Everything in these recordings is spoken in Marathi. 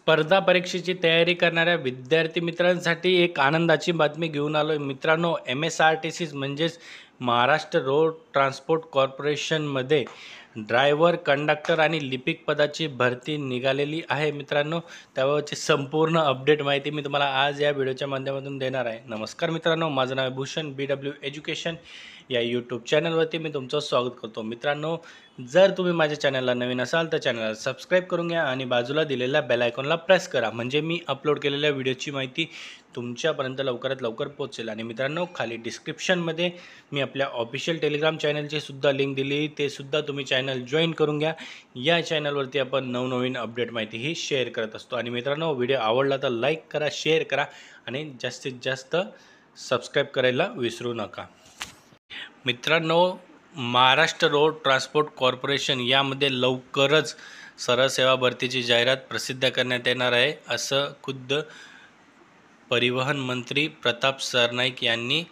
स्पर्धा परीक्षेची तयारी करणाऱ्या विद्यार्थी मित्रांसाठी एक आनंदाची बातमी घेऊन आलो आहे मित्रांनो. MSRTC म्हणजेच महाराष्ट्र रोड ट्रान्सपोर्ट कॉर्पोरेशनमध्ये ड्रायव्हर, कंडक्टर आणि लिपिक पदाची भरती निघालेली आहे मित्रांनो. त्याबाबतची संपूर्ण अपडेट माहिती मी तुम्हाला आज या व्हिडिओच्या माध्यमातून देणार आहे. नमस्कार मित्रांनो, माझं नाव आहे भूषण. BW एज्युकेशन या यूट्यूब चॅनलवरती मी तुमचं स्वागत करतो. मित्रांनो, जर तुम्ही माझ्या चॅनलला नवीन असाल तर चॅनलला सबस्क्राईब करून घ्या आणि बाजूला दिलेल्या बेल आयकॉनला प्रेस करा, म्हणजे मी अपलोड केलेल्या व्हिडिओची माहिती तुमच्यापर्यंत लवकरात लवकर पोहोचेल. आणि मित्रांनो, खाली डिस्क्रिप्शनमध्ये मी आपल्या ऑफिशियल टेलिग्राम चॅनलची सुद्धा लिंक दिली, ते सुद्धा तुम्ही चॅनल जॉईन करून घ्या. या चॅनलवरती आपण नवनवीन अपडेट माहितीही शेअर करत असतो. आणि मित्रांनो, व्हिडिओ आवडला तर लाईक करा, शेअर करा आणि जास्तीत जास्त सबस्क्राईब करायला विसरू नका. मित्रांनो, महाराष्ट्र रोड ट्रान्सपोर्ट कॉर्पोरेशन यामध्ये लवकरच सरळ सेवा भरतीची जाहिरात प्रसिद्ध करण्यात येणार आहे, असं खुद्द परिवहन मंत्री प्रताप सरनाईक यांनी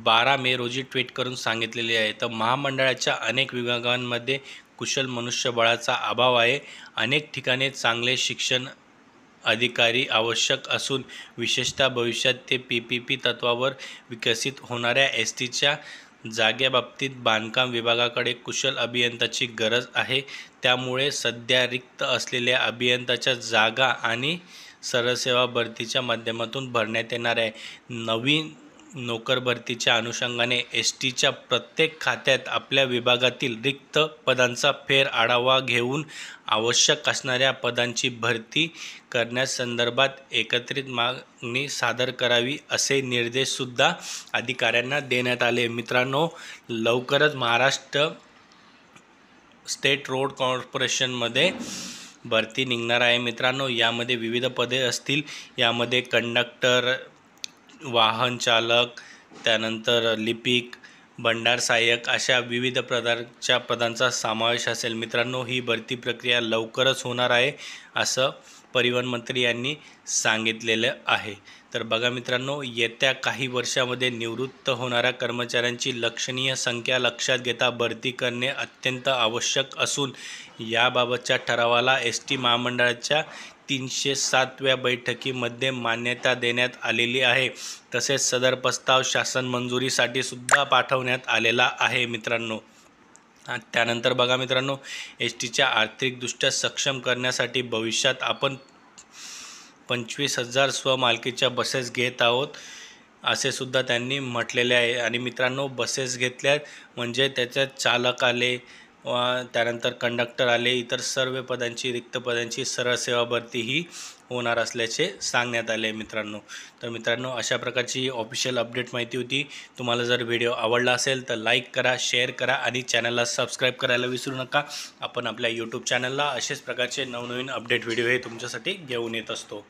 12 मे रोजी ट्विट करून सांगितलेले आहे. तर महामंडळाच्या अनेक विभागांमध्ये कुशल मनुष्यबळाचा अभाव आहे. अनेक ठिकाणी चांगले शिक्षण अधिकारी आवश्यक असून विशेषतः भविष्यात ते PPP तत्वावर विकसित होणाऱ्या STच्या जागेबाबतीत बांधकाम विभागाकडे कुशल अभियंत्याची गरज आहे. त्यामुळे सध्या रिक्त असलेल्या अभियंत्याच्या जागा आणि सरळसेवा भरतीच्या माध्यमातून भरण्यात येणार आहे. नवीन नोकर भरतीच्या अनुषंगाने STच्या प्रत्येक खात्यात आपल्या विभागातील रिक्त पदांचा फेर आढावा घेऊन आवश्यक असणाऱ्या पदांची भरती करण्यासंदर्भात एकत्रित मागणी सादर करावी, असे निर्देशसुद्धा अधिकाऱ्यांना देण्यात आले. मित्रांनो, लवकरच महाराष्ट्र स्टेट रोड कॉर्पोरेशनमध्ये भरती निघणार आहे. मित्रांनो, यामध्ये विविध पदे असतील. यामध्ये कंडक्टर, वाहन चालक, त्यानंतर लिपिक, भंडार सहाय्यक अशा विविध प्रकारच्या पदांचा समावेश असेल. मित्रांनो, ही भरती प्रक्रिया लवकरच होणार आहे, असं परिवहन मंत्री यांनी सांगितलेलं आहे. तर बघा मित्रांनो, येत्या काही वर्षामध्ये निवृत्त होणाऱ्या कर्मचाऱ्यांची लक्षणीय संख्या लक्षात घेता भरती करणे अत्यंत आवश्यक असून याबाबतच्या ठरावाला ST महामंडळाच्या 307व्या बैठकीमध्ये मान्यता देण्यात आलेली आहे. तसेच सदर प्रस्ताव शासन मंजुरीसाठी सुद्धा पाठवण्यात आलेला आहे मित्रांनो. त्यानंतर बघा मित्रांनो, STच्या आर्थिकदृष्ट्या सक्षम करण्यासाठी भविष्यात आपण 25,000 स्वमालकीच्या बसेस घेत आहोत, असे सुद्धा त्यांनी म्हटलेले आहे. आणि मित्रांनो, बसेस घेतल्या म्हणजे त्याच्यात चालक आले, त्यानंतर कंडक्टर आले, इतर सर्व पदांची, रिक्त पदांची सरळ सेवा भरती ही होणार असल्याचे सांगण्यात आले मित्रांनो. तर मित्रांनो, अशा प्रकारची ऑफिशियल अपडेट माहिती होती. तुम्हाला जर व्हिडिओ आवडला असेल तर लाईक करा, शेअर करा आणि चॅनलला सबस्क्राईब करायला विसरू नका. आपण आपल्या यूट्यूब चॅनलला असेच प्रकारचे नवनवीन अपडेट व्हिडिओ हे तुमच्यासाठी घेऊन येत असतो.